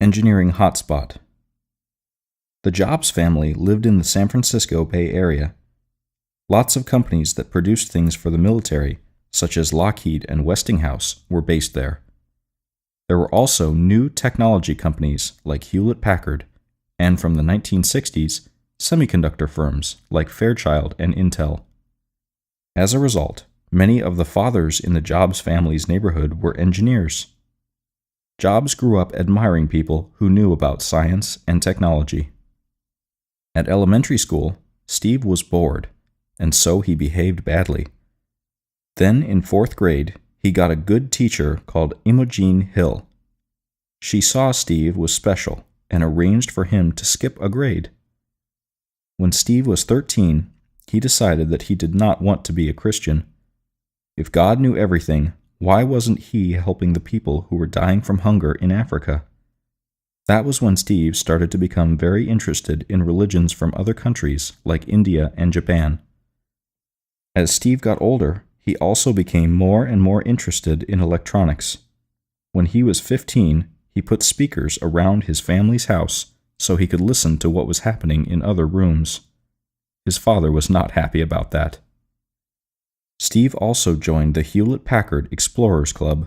Engineering hotspot. The Jobs family lived in the San Francisco Bay Area. Lots of companies that produced things for the military, such as Lockheed and Westinghouse, were based there. There were also new technology companies like Hewlett-Packard, and from the 1960s, semiconductor firms like Fairchild and Intel. As a result, many of the fathers in the Jobs family's neighborhood were engineers. Jobs grew up admiring people who knew about science and technology. At elementary school, Steve was bored, and so he behaved badly. Then, in 4th grade, he got a good teacher called Imogen Hill. She saw Steve was special and arranged for him to skip a grade. When Steve was 13, he decided that he did not want to be a Christian. If God knew everything, why wasn't he helping the people who were dying from hunger in Africa? That was when Steve started to become very interested in religions from other countries like India and Japan. As Steve got older, he also became more and more interested in electronics. When he was 15, he put speakers around his family's house so he could listen to what was happening in other rooms. His father was not happy about that. Steve also joined the Hewlett-Packard Explorers Club.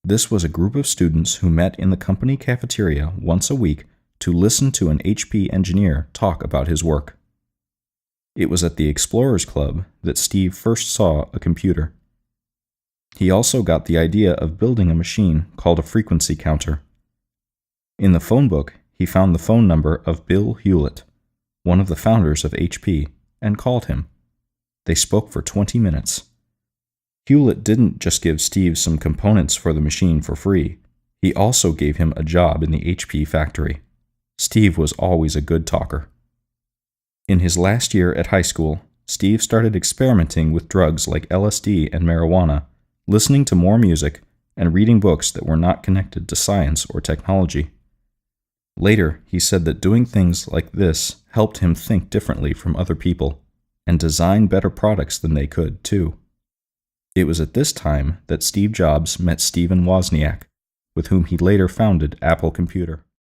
This was a group of students who met in the company cafeteria once a week to listen to an HP engineer talk about his work. It was at the Explorers Club that Steve first saw a computer. He also got the idea of building a machine called a frequency counter. In the phone book, he found the phone number of Bill Hewlett, one of the founders of HP, and called him. They spoke for 20 minutes. Hewlett didn't just give Steve some components for the machine for free. He also gave him a job in the HP factory. Steve was always a good talker. In his last year at high school, Steve started experimenting with drugs like LSD and marijuana, listening to more music, and reading books that were not connected to science or technology. Later, he said that doing things like this helped him think differently from other people and design better products than they could, too. It was at this time that Steve Jobs met Stephen Wozniak, with whom he later founded Apple Computer.